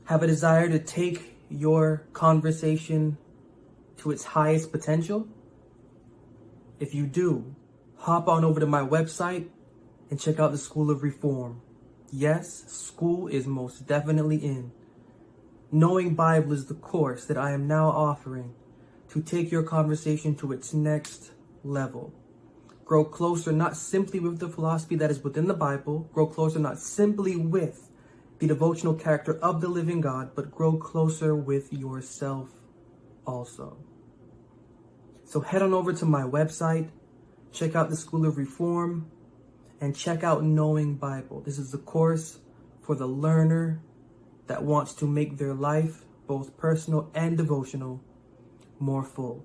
Have a desire to take your conversation to its highest potential? If you do, hop on over to my website and check out the School of Reform. Yes, school is most definitely in. Knowing Bible is the course that I am now offering to take your conversation to its next level. Grow closer not simply with the philosophy that is within the Bible, grow closer not simply with the devotional character of the living God, but grow closer with yourself also. So head on over to my website, check out the School of Reform, and check out Knowing Bible. This is the course for the learner that wants to make their life, both personal and devotional, more full.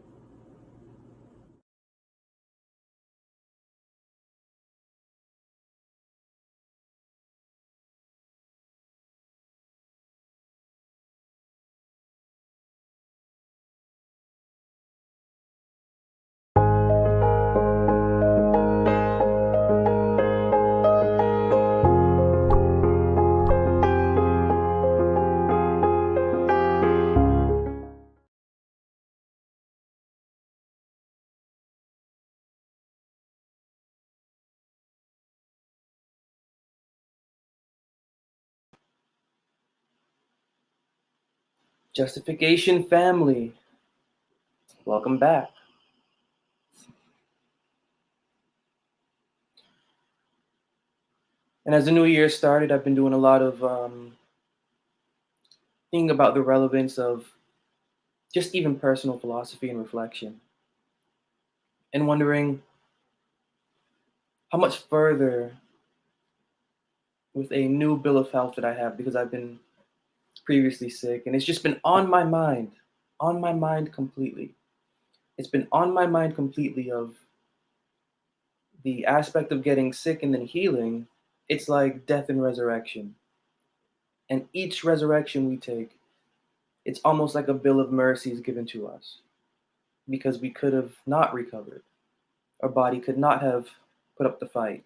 Justification family, welcome back. And as the new year started, I've been doing a lot of thinking about the relevance of just even personal philosophy and reflection, and wondering how much further with a new bill of health that I have, because I've been previously sick, and it's just been on my mind completely. It's been on my mind completely of the aspect of getting sick and then healing. It's like death and resurrection. And each resurrection we take, it's almost like a bill of mercies given to us, because we could have not recovered. Our body could not have put up the fight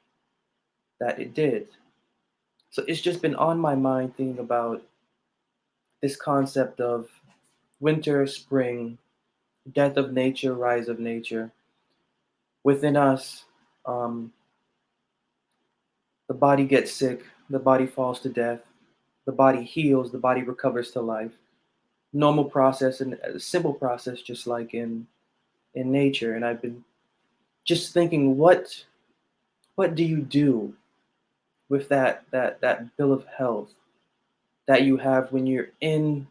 that it did. So it's just been on my mind thinking about this concept of winter, spring, death of nature, rise of nature. Within us, the body gets sick, the body falls to death, the body heals, the body recovers to life. Normal process and a simple process, just like in nature. And I've been just thinking, what do you do with that bill of health that you have when you're in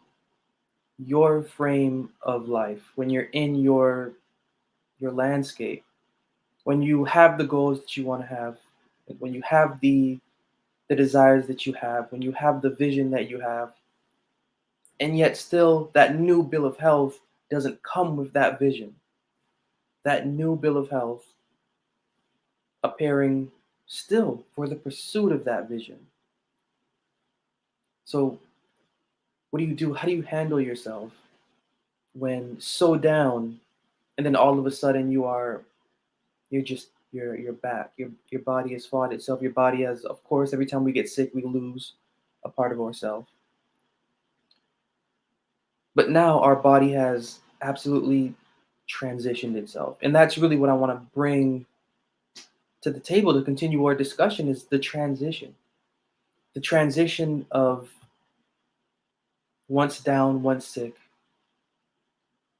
your frame of life, when you're in your landscape, when you have the goals that you want to have, when you have the desires that you have, when you have the vision that you have, and yet still that new bill of health doesn't come with that vision. That new bill of health appearing still for the pursuit of that vision. So what do you do? How do you handle yourself when so down, and then all of a sudden you're back. Your body has fought itself. Your body has, of course, every time we get sick, we lose a part of ourselves. But now our body has absolutely transitioned itself. And that's really what I want to bring to the table to continue our discussion, is the transition. The transition of once down, once sick,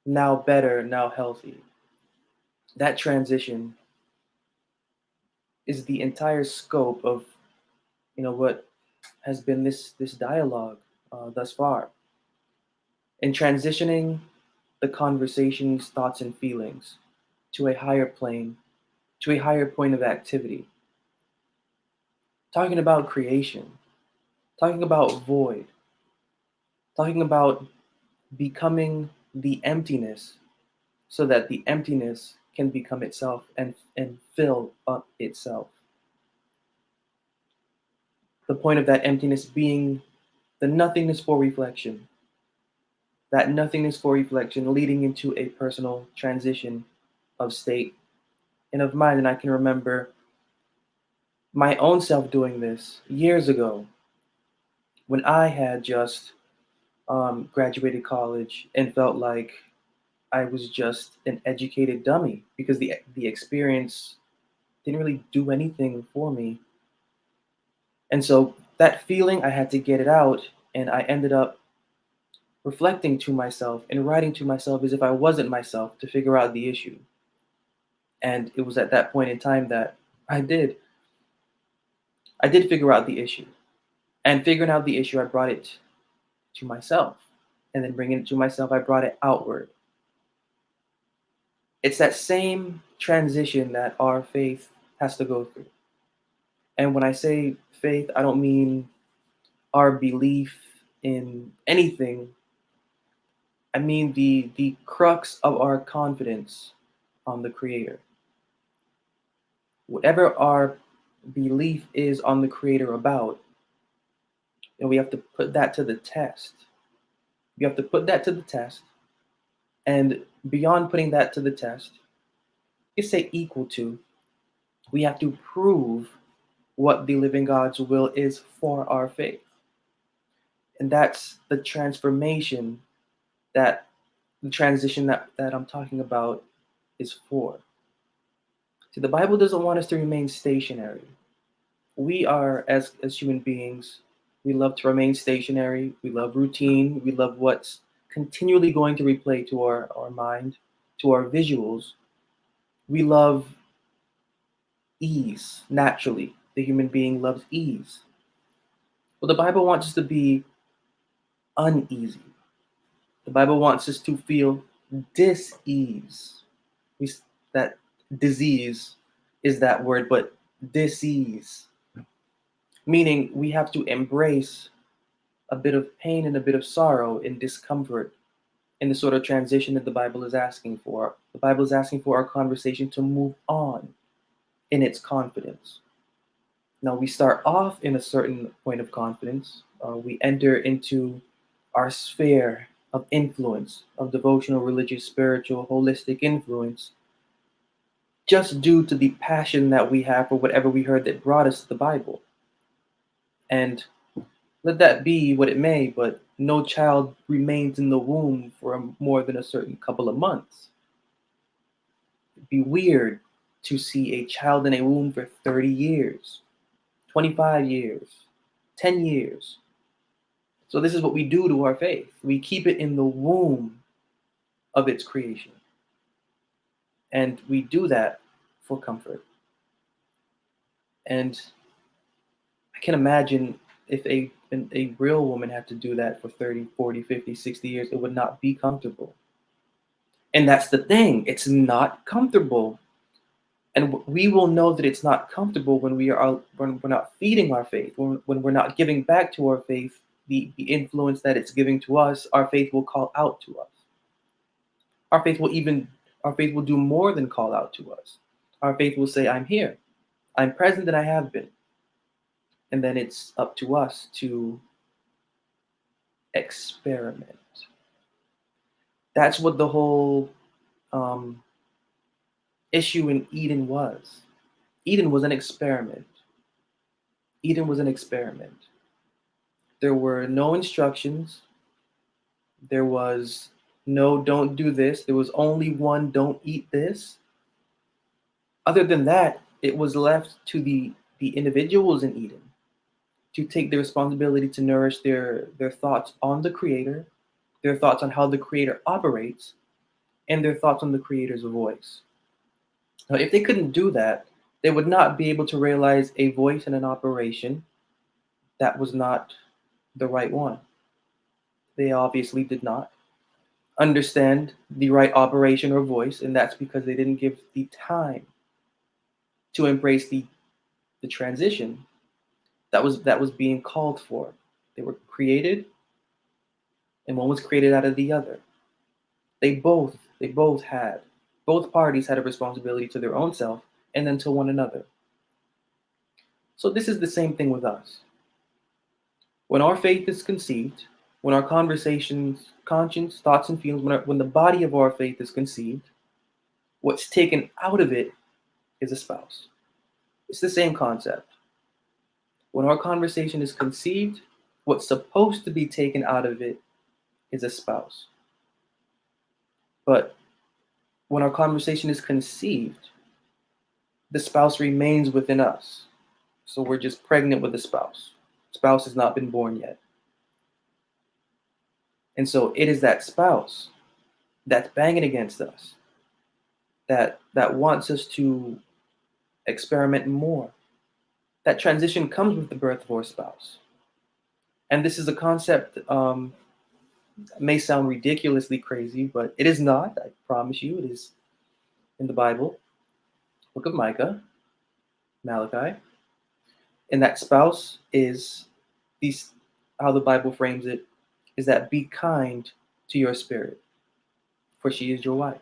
now better, now healthy. That transition is the entire scope of what has been this dialogue thus far. In transitioning the conversations, thoughts, and feelings to a higher plane, to a higher point of activity. Talking about creation, talking about void, talking about becoming the emptiness so that the emptiness can become itself and fill up itself. The point of that emptiness being the nothingness for reflection. That nothingness for reflection leading into a personal transition of state and of mind. And I can remember my own self doing this years ago when I had just graduated college and felt like I was just an educated dummy because the experience didn't really do anything for me. And so that feeling, I had to get it out, and I ended up reflecting to myself and writing to myself as if I wasn't myself to figure out the issue. And it was at that point in time that I did. I did figure out the issue. And figuring out the issue, I brought it to myself. And then bringing it to myself, I brought it outward. It's that same transition that our faith has to go through. And when I say faith, I don't mean our belief in anything. I mean the crux of our confidence on the Creator. Whatever our belief is on the Creator about, and we have to put that to the test. You have to put that to the test, and beyond putting that to the test, you say equal to, we have to prove what the living God's will is for our faith. And that's the transformation that the transition that I'm talking about is for. See, the Bible doesn't want us to remain stationary. We are, as human beings, we love to remain stationary. We love routine. We love what's continually going to replay to our mind, to our visuals. We love ease naturally. The human being loves ease. Well, the Bible wants us to be uneasy. The Bible wants us to feel dis-ease. We, that disease is that word, but dis-ease, meaning we have to embrace a bit of pain and a bit of sorrow and discomfort in the sort of transition that the Bible is asking for. The Bible is asking for our conversation to move on in its confidence. Now, we start off in a certain point of confidence. We enter into our sphere of influence, of devotional, religious, spiritual, holistic influence, just due to the passion that we have for whatever we heard that brought us to the Bible. And let that be what it may, but no child remains in the womb for more than a certain couple of months. It'd be weird to see a child in a womb for 30 years, 25 years, 10 years. So this is what we do to our faith. We keep it in the womb of its creation. And we do that for comfort. And I can imagine if a real woman had to do that for 30, 40, 50, 60 years, it would not be comfortable. And that's the thing. It's not comfortable. And we will know that it's not comfortable when when we're not feeding our faith, when we're not giving back to our faith the influence that it's giving to us. Our faith will call out to us. Our faith will do more than call out to us. Our faith will say, I'm here. I'm present and I have been. And then it's up to us to experiment. That's what the whole issue in Eden was. Eden was an experiment. Eden was an experiment. There were no instructions. There was no, don't do this. There was only one, don't eat this. Other than that, it was left to the individuals in Eden to take the responsibility to nourish their thoughts on the Creator, their thoughts on how the Creator operates, and their thoughts on the Creator's voice. Now, if they couldn't do that, they would not be able to realize a voice and an operation that was not the right one. They obviously did not understand the right operation or voice, and that's because they didn't give the time to embrace the transition that was being called for. They were created, and one was created out of the other. Both parties had a responsibility to their own self and then to one another. So this is the same thing with us. When our faith is conceived, when our conversations, conscience, thoughts, and feelings, when the body of our faith is conceived, what's taken out of it is a spouse. It's the same concept. When our conversation is conceived, what's supposed to be taken out of it is a spouse. But when our conversation is conceived, the spouse remains within us. So we're just pregnant with the spouse. Spouse has not been born yet. And so it is that spouse that's banging against us, that wants us to experiment more. That transition comes with the birth of our spouse. And this is a concept may sound ridiculously crazy, but it is not. I promise you, it is in the Bible, Book of Micah, Malachi. And that spouse is these, how the Bible frames it, is that be kind to your spirit, for she is your wife.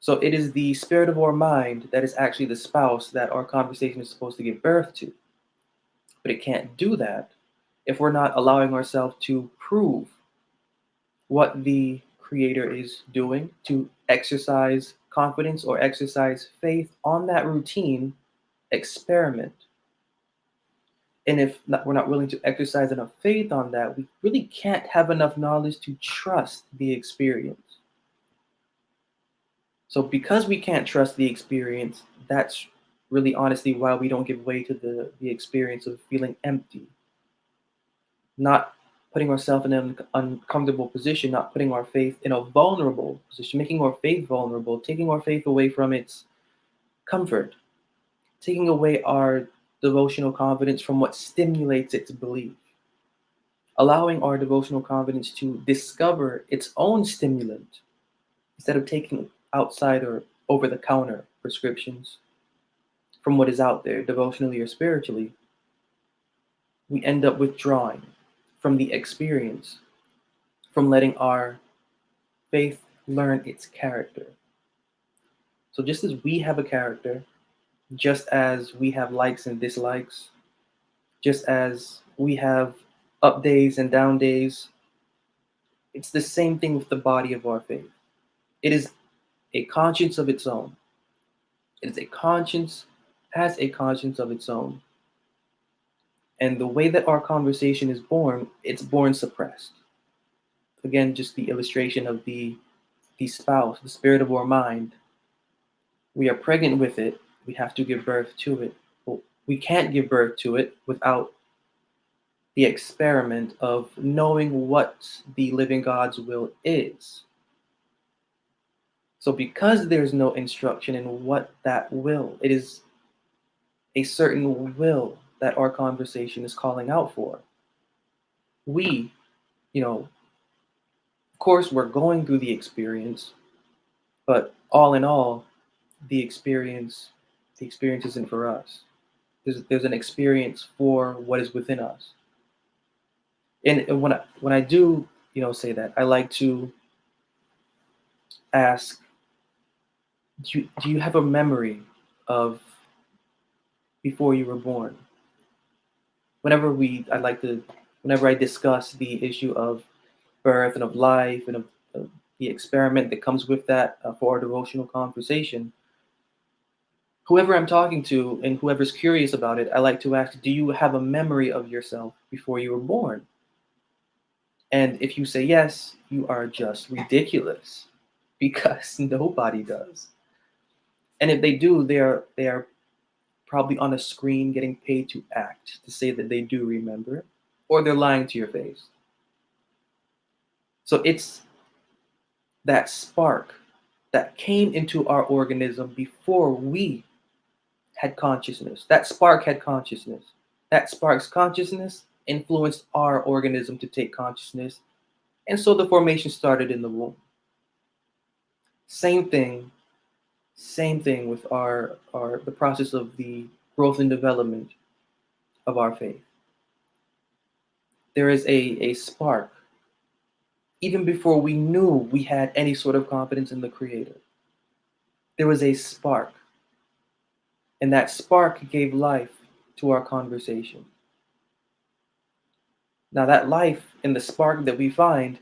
So it is the spirit of our mind that is actually the spouse that our conversation is supposed to give birth to. But it can't do that if we're not allowing ourselves to prove what the Creator is doing, to exercise confidence or exercise faith on that routine experiment. And if we're not willing to exercise enough faith on that, we really can't have enough knowledge to trust the experience. So because we can't trust the experience, that's really honestly why we don't give way to the experience of feeling empty, not putting ourselves in an uncomfortable position, not putting our faith in a vulnerable position, making our faith vulnerable, taking our faith away from its comfort, taking away our devotional confidence from what stimulates its belief, allowing our devotional confidence to discover its own stimulant instead of taking outside or over the counter prescriptions from what is out there, devotionally or spiritually. We end up withdrawing from the experience, from letting our faith learn its character. So just as we have a character, just as we have likes and dislikes, just as we have up days and down days, it's the same thing with the body of our faith. It is a conscience of its own. It is a conscience, has a conscience of its own. And the way that our conversation is born, it's born suppressed. Again, just the illustration of the spouse, the spirit of our mind. We are pregnant with it. We have to give birth to it. But we can't give birth to it without the experiment of knowing what the living God's will is. So because there's no instruction in what that will, it is a certain will that our conversation is calling out for. We, of course, we're going through the experience, but all in all, the experience isn't for us. There's an experience for what is within us. And when I do, say that, I like to ask, do you have a memory of before you were born? Whenever I discuss the issue of birth and of life and of the experiment that comes with that for our devotional conversation, whoever I'm talking to and whoever's curious about it, I like to ask, do you have a memory of yourself before you were born? And if you say yes, you are just ridiculous because nobody does. And if they do, they are probably on a screen getting paid to act, to say that they do remember, or they're lying to your face. So it's that spark that came into our organism before we had consciousness. That spark had consciousness. That spark's consciousness influenced our organism to take consciousness. And so the formation started in the womb. Same thing with our the process of the growth and development of our faith. There is a spark, even before we knew we had any sort of confidence in the Creator. There was a spark, and that spark gave life to our conversation. Now that life and the spark that we find,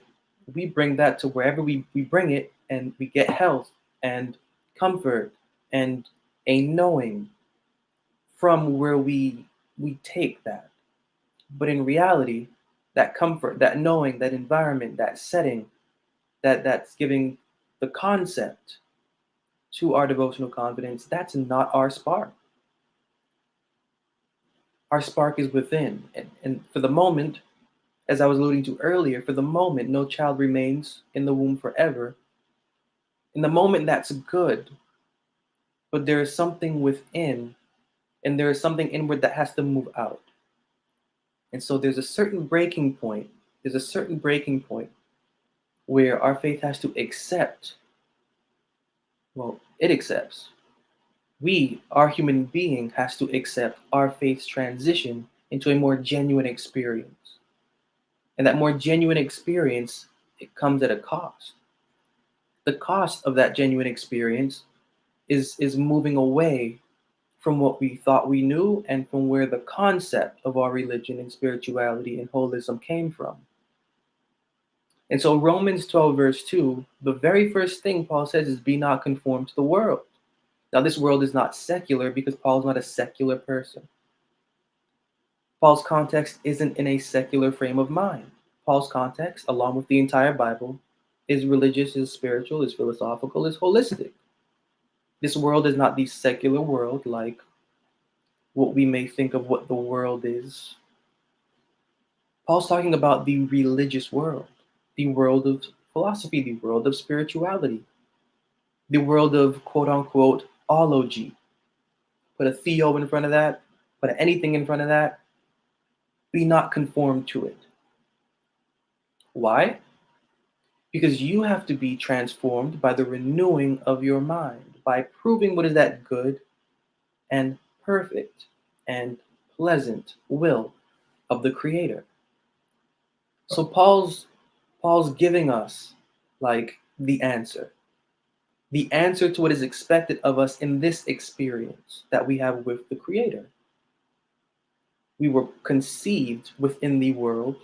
we bring that to wherever we bring it, and we get health and comfort and a knowing from where we take that. But in reality, that comfort, that knowing, that environment, that setting, that's giving the concept to our devotional confidence, that's not our spark. Our spark is within. And for the moment, as I was alluding to earlier, for the moment, no child remains in the womb forever. In the moment, that's good, but there is something within, and there is something inward that has to move out. And so there's a certain breaking point. There's a certain breaking point where our faith has to accept. Well, it accepts. Our human being, has to accept our faith's transition into a more genuine experience. And that more genuine experience, it comes at a cost. The cost of that genuine experience is moving away from what we thought we knew and from where the concept of our religion and spirituality and holism came from. And so Romans 12, verse 2, the very first thing Paul says is, be not conformed to the world. Now, this world is not secular because Paul's not a secular person. Paul's context isn't in a secular frame of mind. Paul's context, along with the entire Bible, is religious, is spiritual, is philosophical, is holistic. This world is not the secular world like what we may think of what the world is. Paul's talking about the religious world, the world of philosophy, the world of spirituality, the world of quote unquote ology. Put a theo in front of that, put anything in front of that, be not conformed to it. Why? Because you have to be transformed by the renewing of your mind, by proving what is that good and perfect and pleasant will of the Creator. So Paul's giving us like the answer to what is expected of us in this experience that we have with the Creator. We were conceived within the world,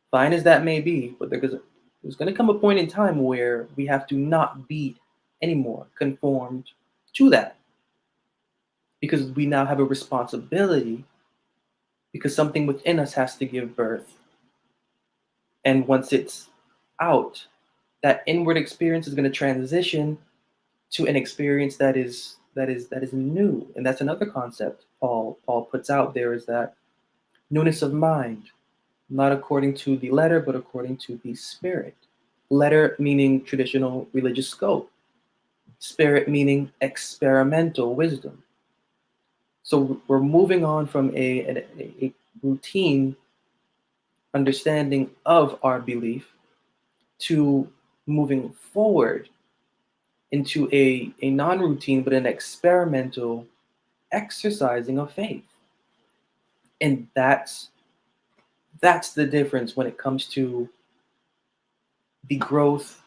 fine as that may be, but there's going to come a point in time where we have to not be anymore conformed to that, because we now have a responsibility, because something within us has to give birth. And once it's out, that inward experience is going to transition to an experience that is new. And that's another concept Paul puts out there, is that newness of mind, not according to the letter, but according to the Spirit. Letter meaning traditional religious scope. Spirit meaning experimental wisdom. So we're moving on from a routine understanding of our belief to moving forward into a non-routine but an experimental exercising of faith. And that's the difference when it comes to the growth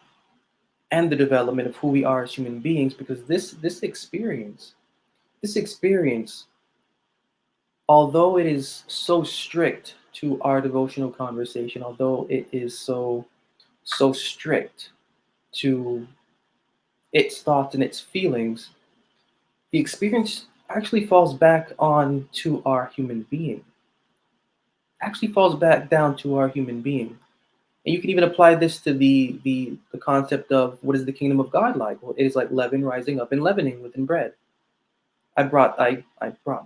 and the development of who we are as human beings, because this experience, although it is so strict to our devotional conversation, although it is so strict to its thoughts and its feelings, the experience actually falls back on to our human being. Actually falls back down to our human being. And you can even apply this to the concept of what is the kingdom of God like? Well, it is like leaven rising up and leavening within bread. I brought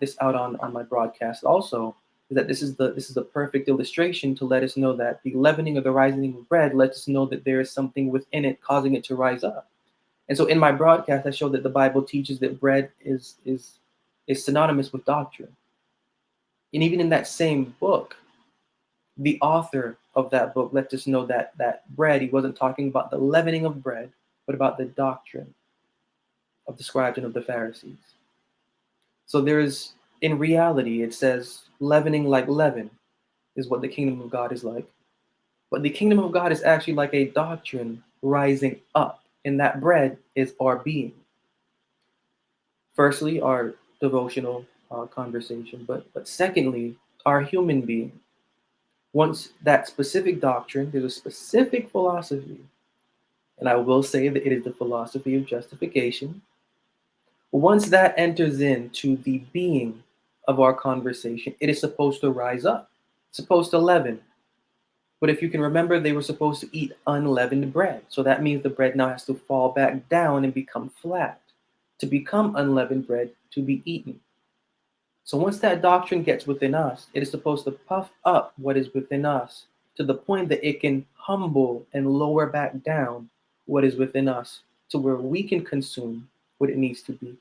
this out on my broadcast also, is that this is the perfect illustration to let us know that the leavening or the rising of bread lets us know that there is something within it causing it to rise up. And so in my broadcast, I showed that the Bible teaches that bread is synonymous with doctrine. And even in that same book, the author of that book lets us know that bread, he wasn't talking about the leavening of bread, but about the doctrine of the scribes and of the Pharisees. So in reality, it says leavening like leaven is what the kingdom of God is like. But the kingdom of God is actually like a doctrine rising up, and that bread is our being. Firstly, our devotional conversation, but secondly, our human being. Once that specific doctrine, there's a specific philosophy, and I will say that it is the philosophy of justification. Once that enters into the being of our conversation, it is supposed to rise up, it's supposed to leaven. But if you can remember, they were supposed to eat unleavened bread. So that means the bread now has to fall back down and become flat to become unleavened bread to be eaten. So once that doctrine gets within us, it is supposed to puff up what is within us to the point that it can humble and lower back down what is within us to where we can consume what it needs to be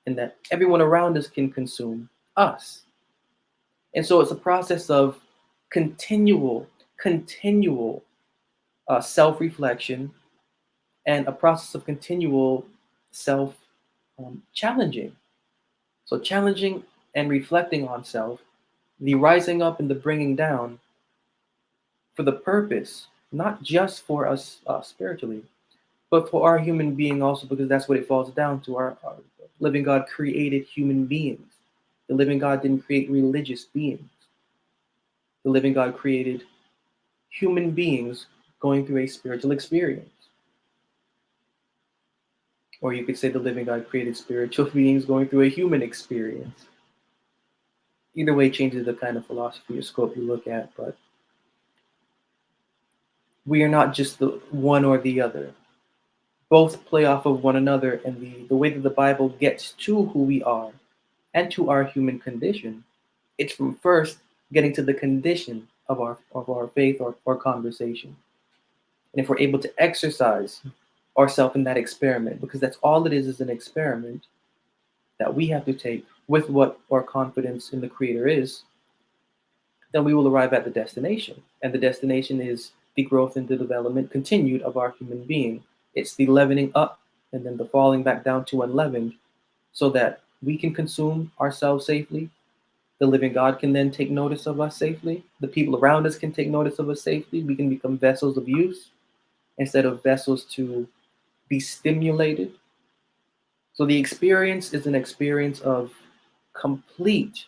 and that everyone around us can consume us. And so it's a process of continual self-reflection and a process of continual self challenging. So challenging and reflecting on self, the rising up and the bringing down for the purpose, not just for us spiritually, but for our human being also, because that's what it falls down to. Our living God created human beings. The living God didn't create religious beings. The living God created human beings going through a spiritual experience. Or you could say the living God created spiritual beings going through a human experience. Either way changes the kind of philosophy or scope you look at, but we are not just the one or the other. Both play off of one another, and the way that the Bible gets to who we are and to our human condition, it's from first getting to the condition of our faith or conversation. And if we're able to exercise ourselves in that experiment, because that's all it is an experiment that we have to take with what our confidence in the Creator is, then we will arrive at the destination. And the destination is the growth and the development continued of our human being. It's the leavening up and then the falling back down to unleavened so that we can consume ourselves safely. The living God can then take notice of us safely. The people around us can take notice of us safely. We can become vessels of use instead of vessels to be stimulated. So the experience is an experience of complete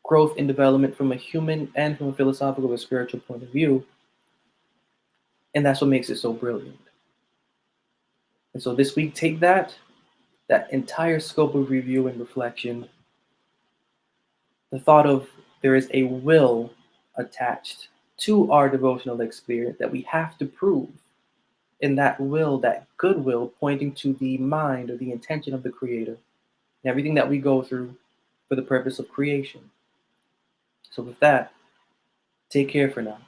growth and development from a human and from a philosophical or spiritual point of view. And that's what makes it so brilliant. And so this week, take that entire scope of review and reflection, the thought of there is a will attached to our devotional experience that we have to prove. And that will, that goodwill, pointing to the mind or the intention of the Creator and everything that we go through for the purpose of creation. So with that, take care for now.